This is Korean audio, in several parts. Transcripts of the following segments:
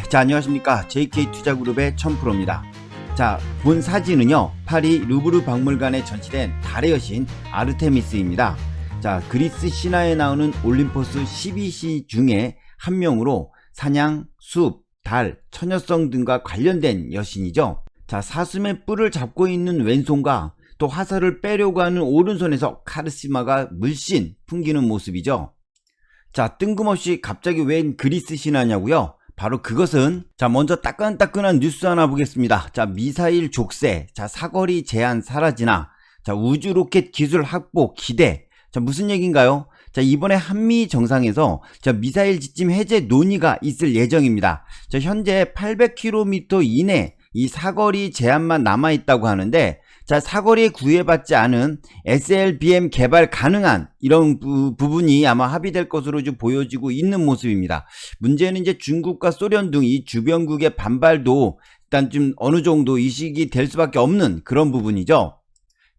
자, 안녕하십니까. JK투자그룹의 천프로입니다. 자, 본 사진은요, 파리 루브르 박물관에 전시된 달의 여신 아르테미스입니다. 자, 그리스 신화에 나오는 올림포스 12시 중에 한 명으로 사냥, 숲, 달, 처녀성 등과 관련된 여신이죠. 자, 사슴의 뿔을 잡고 있는 왼손과 또 화살을 빼려고 하는 오른손에서 카리스마가 물씬 풍기는 모습이죠. 자, 뜬금없이 갑자기 웬 그리스 신화냐고요? 바로 그것은, 자, 먼저 따끈따끈한 뉴스 하나 보겠습니다. 자, 미사일 족쇄, 자, 사거리 제한 사라지나, 자, 우주 로켓 기술 확보 기대. 자, 무슨 얘기인가요? 자, 이번에 한미 정상에서 자, 미사일 지침 해제 논의가 있을 예정입니다. 자, 현재 800km 이내 이 사거리 제한만 남아있다고 하는데, 자, 사거리에 구애받지 않은 SLBM 개발 가능한 이런 부분이 아마 합의될 것으로 좀 보여지고 있는 모습입니다. 문제는 이제 중국과 소련 등 이 주변국의 반발도 일단 좀 어느 정도 인식이 될 수밖에 없는 그런 부분이죠.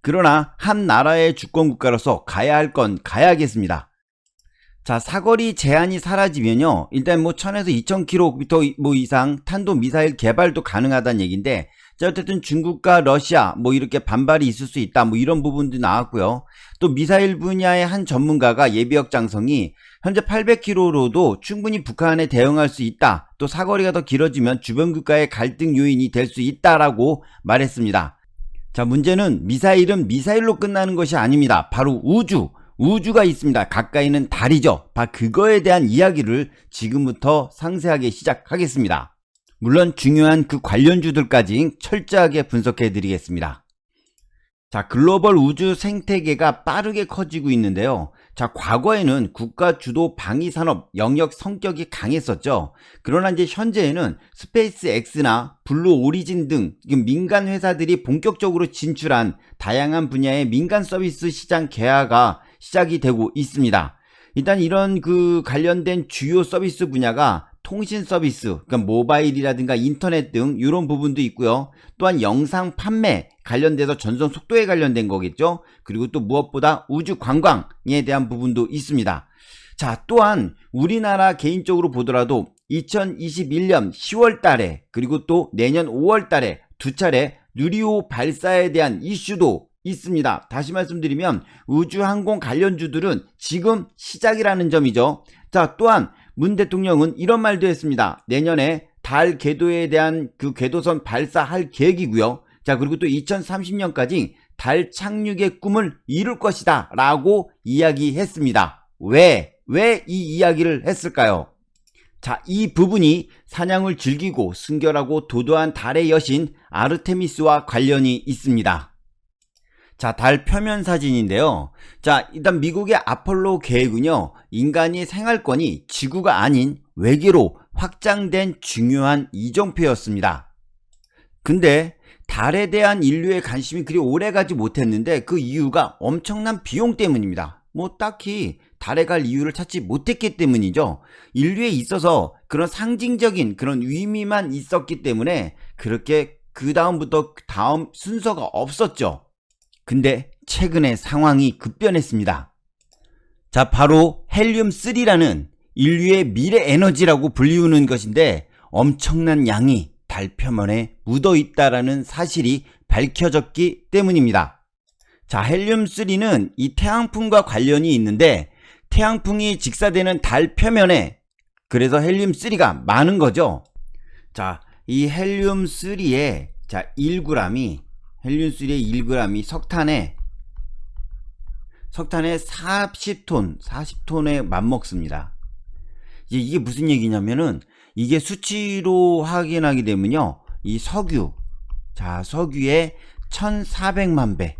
그러나 한 나라의 주권국가로서 가야 할 건 가야겠습니다. 자, 사거리 제한이 사라지면요, 일단 뭐 1000에서 2000km 뭐 이상 탄도 미사일 개발도 가능하다는 얘기인데, 자, 어쨌든 중국과 러시아 뭐 이렇게 반발이 있을 수 있다 뭐 이런 부분도 나왔고요. 또 미사일 분야의 한 전문가가 예비역 장성이 현재 800km로도 충분히 북한에 대응할 수 있다. 또 사거리가 더 길어지면 주변 국가의 갈등 요인이 될 수 있다라고 말했습니다. 자, 문제는 미사일은 미사일로 끝나는 것이 아닙니다. 바로 우주가 있습니다. 가까이는 달이죠. 바로 그거에 대한 이야기를 지금부터 상세하게 시작하겠습니다. 물론 중요한 그 관련주들까지 철저하게 분석해 드리겠습니다. 자, 글로벌 우주 생태계가 빠르게 커지고 있는데요. 자, 과거에는 국가 주도 방위 산업 영역 성격이 강했었죠. 그러나 이제 현재에는 스페이스X나 블루 오리진 등 민간 회사들이 본격적으로 진출한 다양한 분야의 민간 서비스 시장 개화가 시작이 되고 있습니다. 일단 이런 그 관련된 주요 서비스 분야가 통신 서비스, 그러니까 모바일이라든가 인터넷 등 이런 부분도 있고요. 또한 영상 판매 관련돼서 전송 속도에 관련된 거겠죠. 그리고 또 무엇보다 우주 관광에 대한 부분도 있습니다. 자, 또한 우리나라 개인적으로 보더라도 2021년 10월 달에 그리고 또 내년 5월 달에 두 차례 누리호 발사에 대한 이슈도 있습니다. 다시 말씀드리면 우주항공 관련주들은 지금 시작이라는 점이죠. 자, 또한 문 대통령은 이런 말도 했습니다. 내년에 달 궤도에 대한 그 궤도선 발사할 계획이고요. 자, 그리고 또 2030년까지 달 착륙의 꿈을 이룰 것이다 라고 이야기했습니다. 왜 이 이야기를 했을까요? 자, 이 부분이 사냥을 즐기고 순결하고 도도한 달의 여신 아르테미스와 관련이 있습니다. 자, 달 표면 사진인데요. 자, 일단 미국의 아폴로 계획은요, 인간의 생활권이 지구가 아닌 외계로 확장된 중요한 이정표였습니다. 근데 달에 대한 인류의 관심이 그리 오래 가지 못했는데 그 이유가 엄청난 비용 때문입니다. 뭐 딱히 달에 갈 이유를 찾지 못했기 때문이죠. 인류에 있어서 그런 상징적인 그런 의미만 있었기 때문에 그렇게 그 다음부터 다음 순서가 없었죠. 근데 최근에 상황이 급변했습니다. 자, 바로 헬륨3라는 인류의 미래 에너지라고 불리우는 것인데 엄청난 양이 달 표면에 묻어 있다라는 사실이 밝혀졌기 때문입니다. 자, 헬륨3는 이 태양풍과 관련이 있는데 태양풍이 직사되는 달 표면에 그래서 헬륨3가 많은 거죠. 자, 이 헬륨3의 자, 1g이 헬륨3의 1g이 석탄에 40톤에 맞먹습니다. 이게 무슨 얘기냐면은 이게 수치로 확인하게 되면요, 이 석유, 자, 석유의 1400만 배,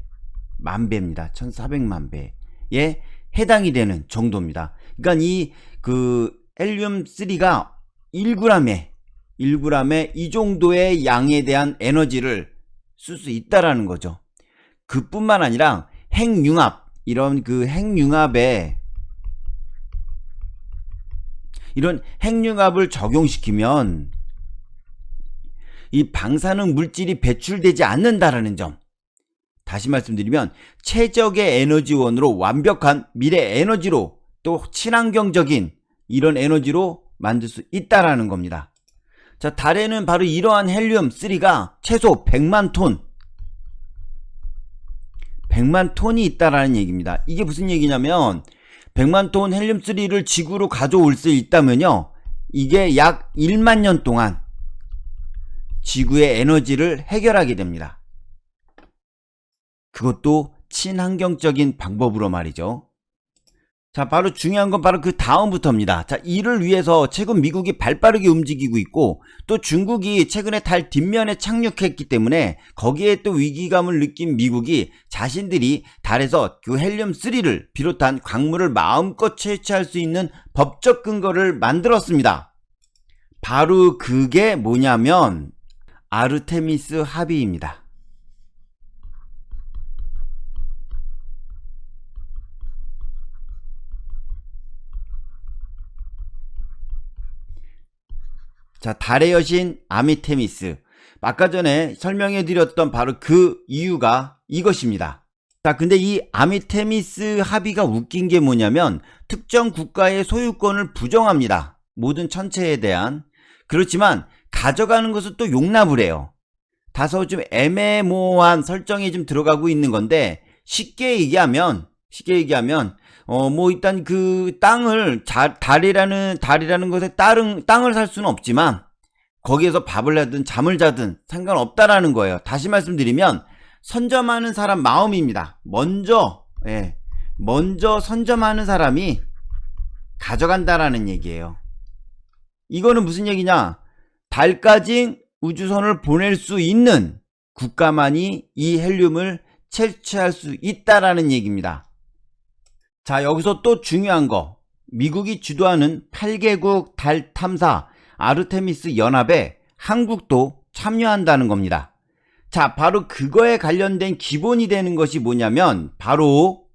만배입니다. 1400만 배에 해당이 되는 정도입니다. 그러니까 이 그 헬륨3가 1g에 이 정도의 양에 대한 에너지를 쓸 수 있다라는 거죠. 그뿐만 아니라 핵융합, 이런 그 핵융합에 이런 핵융합을 적용시키면 이 방사능 물질이 배출되지 않는다라는 점. 다시 말씀드리면 최적의 에너지원으로 완벽한 미래 에너지로 또 친환경적인 이런 에너지로 만들 수 있다라는 겁니다. 자, 달에는 바로 이러한 헬륨-3가 최소 100만 톤 100만 톤이 있다라는 얘기입니다. 이게 무슨 얘기냐면 100만 톤 헬륨-3를 지구로 가져올 수 있다면요, 이게 약 1만 년 동안 지구의 에너지를 해결하게 됩니다. 그것도 친환경적인 방법으로 말이죠. 자, 바로 중요한 건 바로 그 다음부터입니다. 자, 이를 위해서 최근 미국이 발빠르게 움직이고 있고, 또 중국이 최근에 달 뒷면에 착륙했기 때문에 거기에 또 위기감을 느낀 미국이 자신들이 달에서 그 헬륨-3를 비롯한 광물을 마음껏 채취할 수 있는 법적 근거를 만들었습니다. 바로 그게 뭐냐면 아르테미스 합의입니다. 자, 달의 여신 아미테미스. 아까 전에 설명해 드렸던 바로 그 이유가 이것입니다. 자, 근데 이 아미테미스 합의가 웃긴 게 뭐냐면 특정 국가의 소유권을 부정합니다. 모든 천체에 대한. 그렇지만 가져가는 것을 또 용납을 해요. 다소 좀 애매모호한 설정이 좀 들어가고 있는 건데, 쉽게 얘기하면 뭐 일단 그 땅을 달이라는 것에 땅을 살 수는 없지만 거기에서 밥을 하든 잠을 자든 상관없다라는 거예요. 다시 말씀드리면 선점하는 사람 마음입니다. 먼저 선점하는 사람이 가져간다라는 얘기예요. 이거는 무슨 얘기냐? 달까지 우주선을 보낼 수 있는 국가만이 이 헬륨을 채취할 수 있다라는 얘기입니다. 자, 여기서 또 중요한 거, 미국이 주도하는 8개국 달 탐사 아르테미스 연합에 한국도 참여한다는 겁니다. 자, 바로 그거에 관련된 기본이 되는 것이 뭐냐면 바로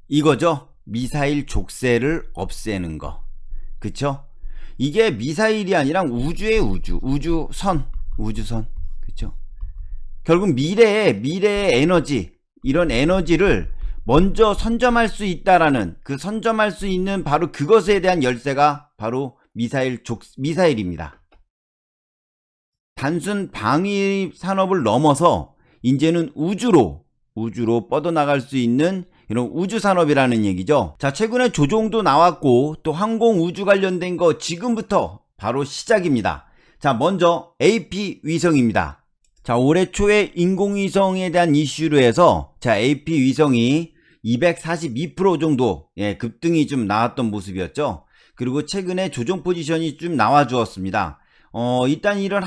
이거죠. 미사일 족쇄를 없애는 거. 그쵸? 이게 미사일이 아니라 우주의 우주선. 그쵸? 결국 미래의 에너지, 이런 에너지를 먼저 선점할 수 있다라는, 그 선점할 수 있는 바로 그것에 대한 열쇠가 바로 미사일입니다. 단순 방위 산업을 넘어서 이제는 우주로 뻗어나갈 수 있는 이런 우주 산업이라는 얘기죠. 자, 최근에 조종도 나왔고 또 항공 우주 관련된 거 지금부터 바로 시작입니다. 자, 먼저 AP 위성입니다. 자, 올해 초에 인공위성에 대한 이슈로 해서 자, AP 위성이 242% 정도 급등이 좀 나왔던 모습이었죠. 그리고 최근에 조정 포지션이 좀 나와 주었습니다. 일단 이런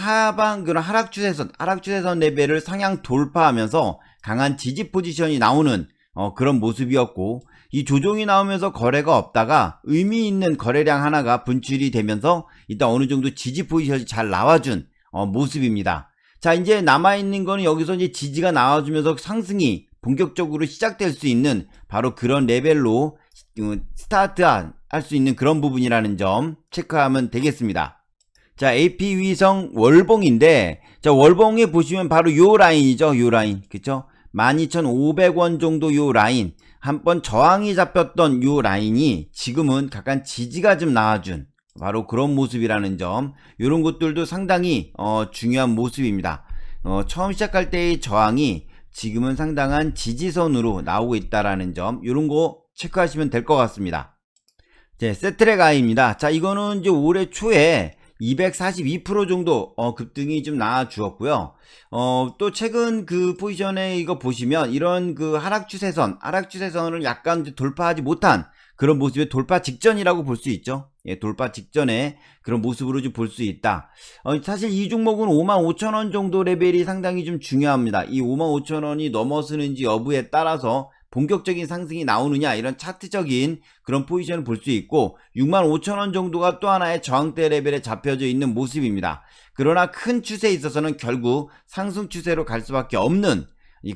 그런 하락 추세선 레벨을 상향 돌파하면서 강한 지지 포지션이 나오는 그런 모습이었고, 이 조정이 나오면서 거래가 없다가 의미 있는 거래량 하나가 분출이 되면서 일단 어느 정도 지지 포지션이 잘 나와준 모습입니다. 자, 이제 남아있는 거는 여기서 이제 지지가 나와주면서 상승이 본격적으로 시작될 수 있는 바로 그런 레벨로 스타트할 수 있는 그런 부분이라는 점 체크하면 되겠습니다. 자, AP 위성 월봉인데, 자, 월봉에 보시면 바로 요 라인이죠. 요 라인. 그쵸? 12,500원 정도 요 라인. 한번 저항이 잡혔던 요 라인이 지금은 약간 지지가 좀 나와준 바로 그런 모습이라는 점, 이런 것들도 상당히 중요한 모습입니다. 처음 시작할 때의 저항이 지금은 상당한 지지선으로 나오고 있다라는 점, 이런 거 체크하시면 될 것 같습니다. 네, 세트랙 아이입니다. 자, 이거는 이제 올해 초에 242% 정도 급등이 좀 나와 주었고요. 또 최근 그 포지션에 이거 보시면 이런 그 하락 추세선을 약간 돌파하지 못한 그런 모습의 돌파 직전이라고 볼 수 있죠. 예, 돌파 직전에 그런 모습으로 좀 볼 수 있다. 사실 이 종목은 55,000원 정도 레벨이 상당히 좀 중요합니다. 이 55,000원이 넘어서는지 여부에 따라서 본격적인 상승이 나오느냐, 이런 차트적인 그런 포지션을 볼 수 있고, 65,000원 정도가 또 하나의 저항대 레벨에 잡혀져 있는 모습입니다. 그러나 큰 추세에 있어서는 결국 상승 추세로 갈 수밖에 없는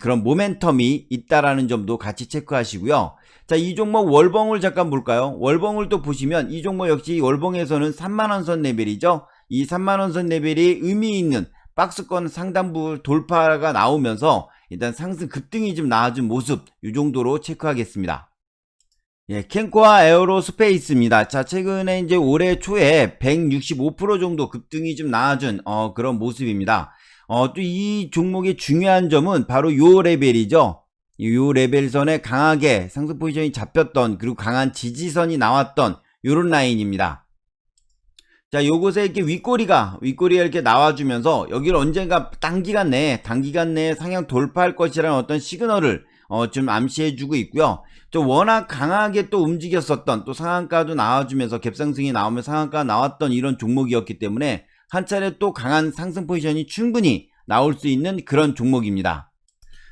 그런 모멘텀이 있다라는 점도 같이 체크하시고요. 자, 이 종목 월봉을 잠깐 볼까요? 월봉을 또 보시면 이 종목 역시 월봉에서는 3만원선 레벨이죠. 이 3만원선 레벨이 의미 있는 박스권 상단부 돌파가 나오면서 일단 상승 급등이 좀 나와준 모습, 이 정도로 체크하겠습니다. 예, 캔코아 에어로스페이스입니다. 자, 최근에 이제 올해 초에 165% 정도 급등이 좀 나와준 그런 모습입니다. 또 이 종목의 중요한 점은 바로 요 레벨이죠. 요 레벨선에 강하게 상승 포지션이 잡혔던, 그리고 강한 지지선이 나왔던 요런 라인입니다. 자, 요곳에 이렇게 윗꼬리가 이렇게 나와주면서 여기를 언젠가 단기간 내에 상향 돌파할 것이라는 어떤 시그널을 좀 암시해주고 있고요. 좀 워낙 강하게 또 움직였었던, 또 상한가도 나와주면서 갭상승이 나오면 상한가 나왔던 이런 종목이었기 때문에 한 차례 또 강한 상승 포지션이 충분히 나올 수 있는 그런 종목입니다.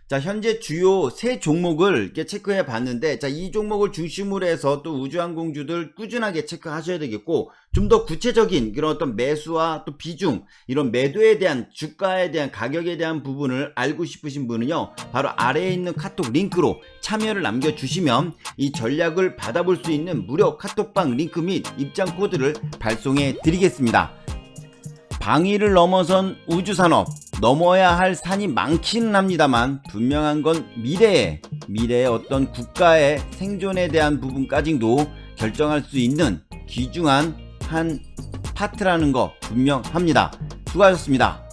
자, 현재 주요 세 종목을 이렇게 체크해 봤는데, 자, 이 종목을 중심으로 해서 또 우주항공주들 꾸준하게 체크하셔야 되겠고, 좀 더 구체적인 그런 어떤 매수와 또 비중, 이런 매도에 대한, 주가에 대한, 가격에 대한 부분을 알고 싶으신 분은요, 바로 아래에 있는 카톡 링크로 참여를 남겨주시면 이 전략을 받아볼 수 있는 무료 카톡방 링크 및 입장 코드를 발송해 드리겠습니다. 방위를 넘어선 우주산업, 넘어야 할 산이 많기는 합니다만 분명한 건 미래의 어떤 국가의 생존에 대한 부분까지도 결정할 수 있는 귀중한 한 파트라는 거 분명합니다. 수고하셨습니다.